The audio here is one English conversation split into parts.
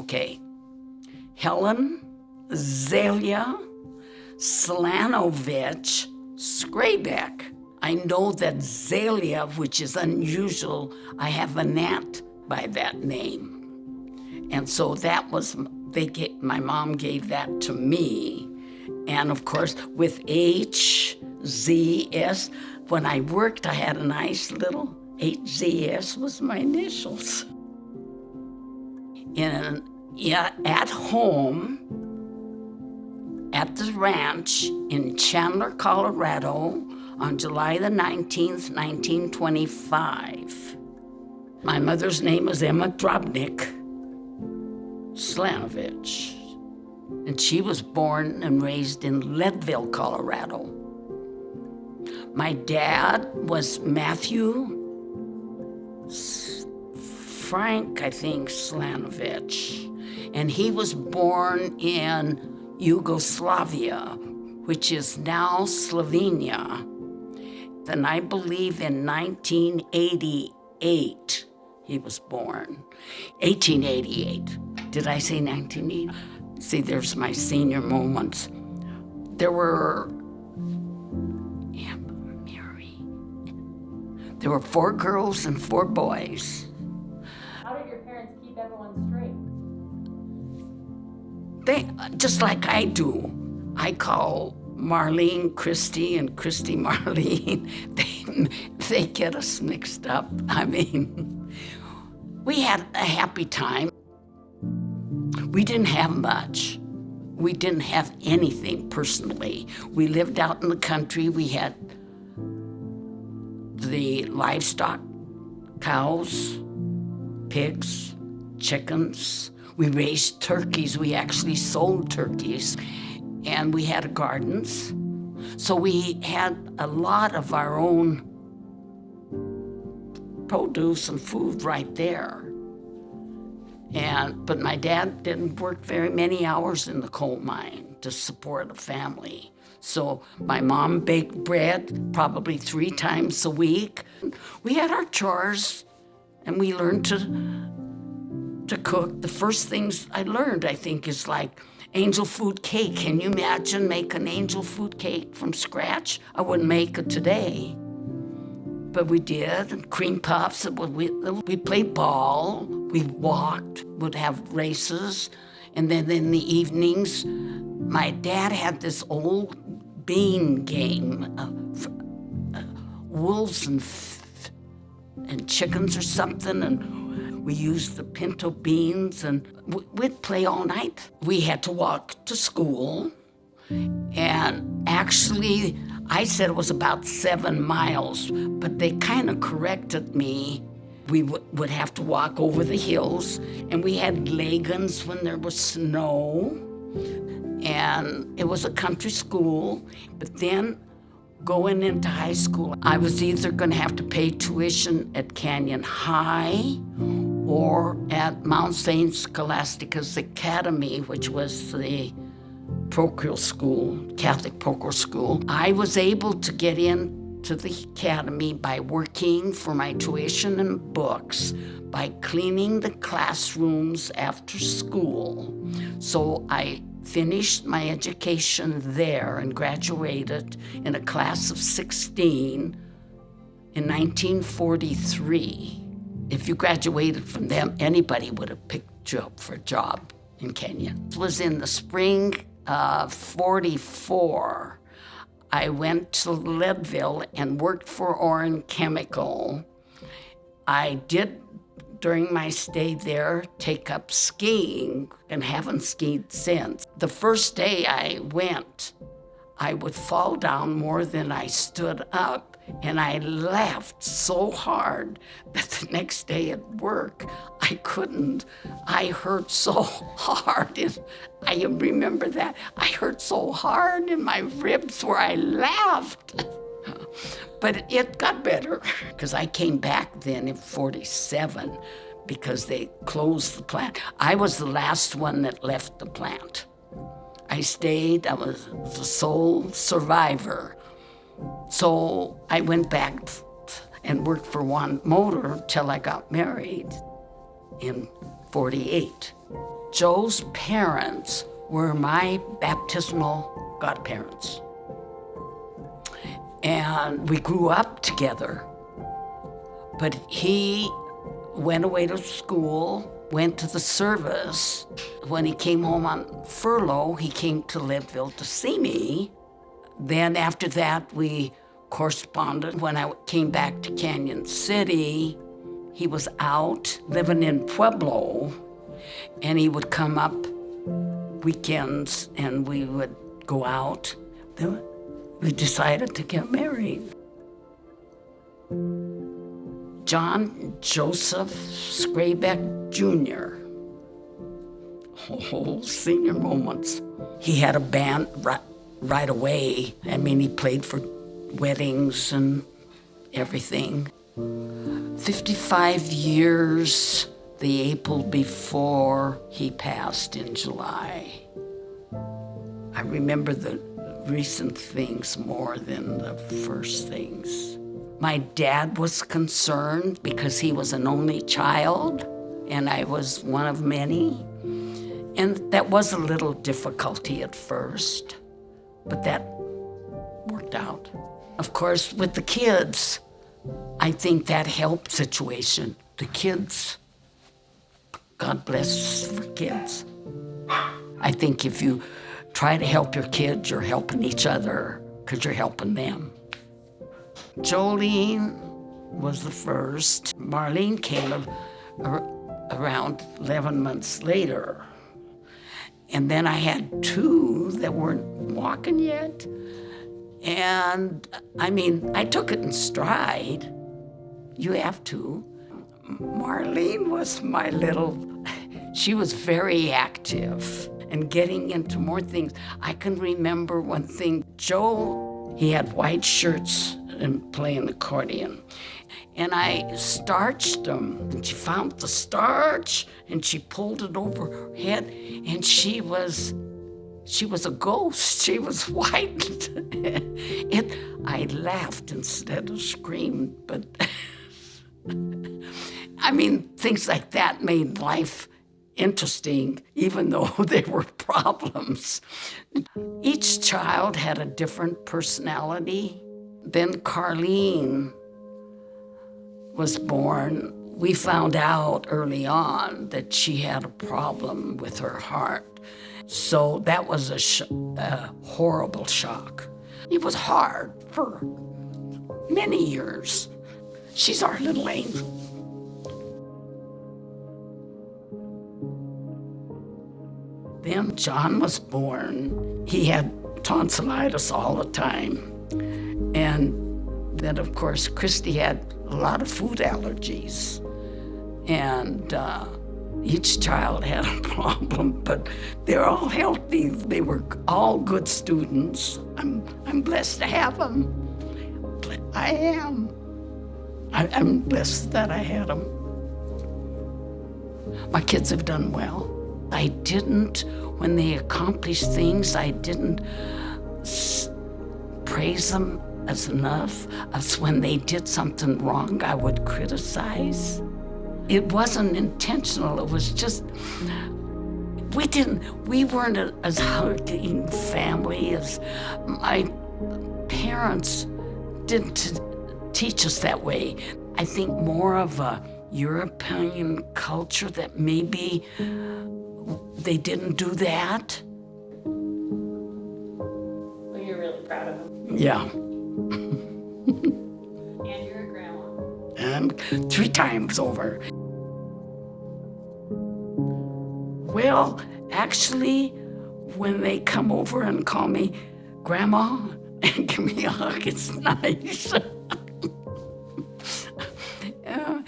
Okay. Helen, Zelia, Slanovich, Skrabek. I know that Zelia, which is unusual, I have an aunt by that name. And so that was, my mom gave that to me. And of course, with H.Z.S, when I worked, I had a nice little H.Z.S was my initials. At home, at the ranch in Chandler, Colorado, on July the 19th, 1925. My mother's name was Emma Drobnik Slanovich, and she was born and raised in Leadville, Colorado. My dad was Matthew Frank, I think, Slanovich, and he was born in Yugoslavia, which is now Slovenia. Then I believe in 1988 he was born. 1888. Did I say 1980? See, there's my senior moments. There were 4 girls and 4 boys. How did your parents keep everyone straight? They, just like I do. I call Marlene Christy and Christy Marlene. They get us mixed up. I mean, we had a happy time. We didn't have much. We didn't have anything personally. We lived out in the country. We had the livestock, cows, pigs, chickens. We raised turkeys. We actually sold turkeys. And we had gardens. So we had a lot of our own produce and food right there. But my dad didn't work very many hours in the coal mine to support a family. So my mom baked bread probably 3 times a week. We had our chores, and we learned to cook. The first things I learned, I think, is like angel food cake. Can you imagine making angel food cake from scratch? I wouldn't make it today. But we did, and cream puffs. We played ball, we walked, would have races. And then in the evenings, my dad had this old bean game, wolves and chickens or something, and we used the pinto beans, and we'd play all night. We had to walk to school, and actually, I said it was about 7 miles, but they kind of corrected me. We would have to walk over the hills, and we had leggings when there was snow, and it was a country school. But then going into high school, I was either going to have to pay tuition at Canyon High or at Mount St. Scholastica's Academy, which was the parochial school, Catholic parochial school. I was able to get into the academy by working for my tuition and books, by cleaning the classrooms after school. So I finished my education there and graduated in a class of 16 in 1943. If you graduated from them, anybody would have picked you up for a job in Kenya. It was in the spring of 44. I went to Leadville and worked for Oren Chemical. I did, during my stay there, take up skiing and haven't skied since. The first day I went, I would fall down more than I stood up, and I laughed so hard that the next day at work, I couldn't. I hurt so hard. I remember that. I hurt so hard in my ribs where I laughed. But it got better, because I came back then in 47 because they closed the plant. I was the last one that left the plant. I stayed. I was the sole survivor. So I went back and worked for One Motor till I got married in 48. Joe's parents were my baptismal godparents. And we grew up together. But he went away to school, went to the service. When he came home on furlough, he came to Leadville to see me. Then after that, we corresponded. When I came back to Canyon City, he was out living in Pueblo, and he would come up weekends and we would go out. Then we decided to get married. John Joseph Scraybeck Jr. Oh, senior moments. He had a band right away. I mean, he played for weddings and everything. 55 years the April before he passed in July. I remember the recent things more than the first things. My dad was concerned because he was an only child and I was one of many. And that was a little difficulty at first, but that worked out. Of course, with the kids, I think that helped situation. The kids, God bless for kids. I think if you try to help your kids, you're helping each other because you're helping them. Jolene was the first. Marlene came around 11 months later. And then I had two that weren't walking yet. And I mean, I took it in stride. You have to. Marlene was my she was very active and getting into more things. I can remember one thing. Joe, he had white shirts and playing accordion. And I starched them. And she found the starch and she pulled it over her head. And she was a ghost. She was white. I laughed instead of screamed, but I mean, things like that made life interesting, even though there were problems. Each child had a different personality. Then Carlene was born. We found out early on that she had a problem with her heart. So that was a horrible shock. It was hard for many years. She's our little angel. Then John was born. He had tonsillitis all the time. And then, of course, Christy had a lot of food allergies. And each child had a problem, but they're all healthy. They were all good students. I'm blessed to have them. I am. I'm blessed that I had them. My kids have done well. When they accomplished things, I didn't praise them as enough. As when they did something wrong, I would criticize. It wasn't intentional. It was just, we weren't as hardworking family as my parents didn't teach us that way. I think more of a European culture that maybe they didn't do that. Well, you're really proud of them. Yeah. And you're a grandma. And 3 times over. Well, actually, when they come over and call me Grandma and give me a hug, it's nice. Yeah.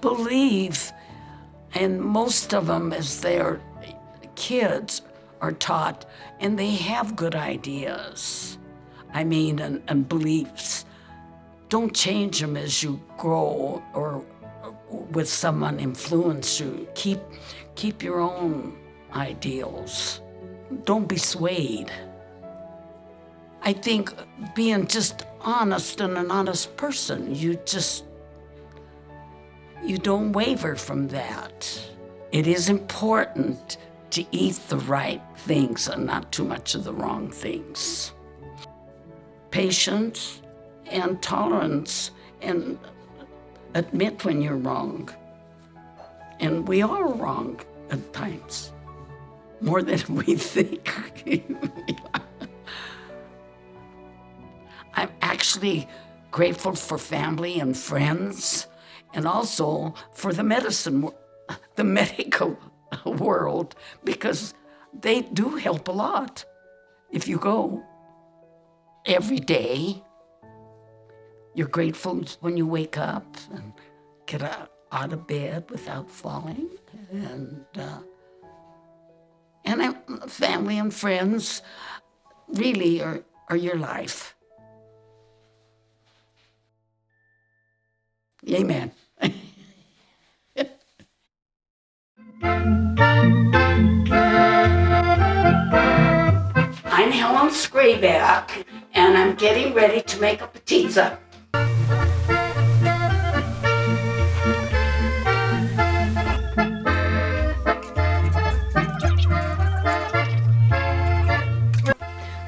Believe, and most of them as their kids are taught, and they have good ideas. I mean, and beliefs. Don't change them as you grow or with someone influence you. Keep your own ideals. Don't be swayed. I think being just honest and an honest person, you don't waver from that. It is important to eat the right things and not too much of the wrong things. Patience and tolerance, and admit when you're wrong. And we are wrong at times, more than we think. I'm actually grateful for family and friends, and also for the medical world, because they do help a lot. If you go every day, you're grateful when you wake up and get out of bed without falling. And family and friends really are your life. Amen. I'm Helen Scrayback, and I'm getting ready to make up a pizza.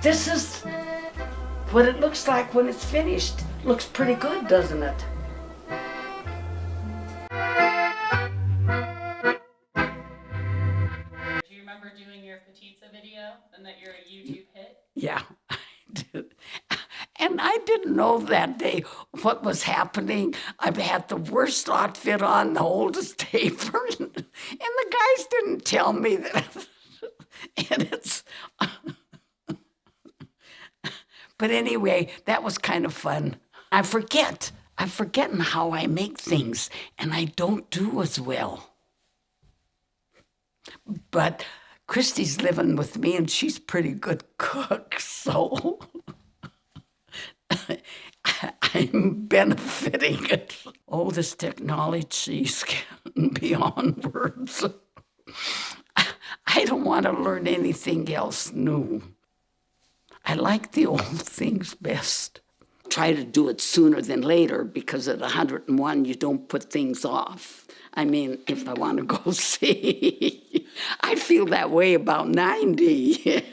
This is what it looks like when it's finished. Looks pretty good, doesn't it? Do you remember doing your pizza video and that you're a YouTube hit? Yeah, I did. And I didn't know that day what was happening. I had the worst outfit on, the oldest taper, and the guys didn't tell me that. And it's... But anyway, that was kind of fun. I'm forgetting how I make things, and I don't do as well. But Christy's living with me, and she's a pretty good cook, so I'm benefiting it. Oh, this technology is getting beyond words. I don't want to learn anything else new. I like the old things best. Try to do it sooner than later, because at 101, you don't put things off. I mean, if I want to go see, I feel that way about 90.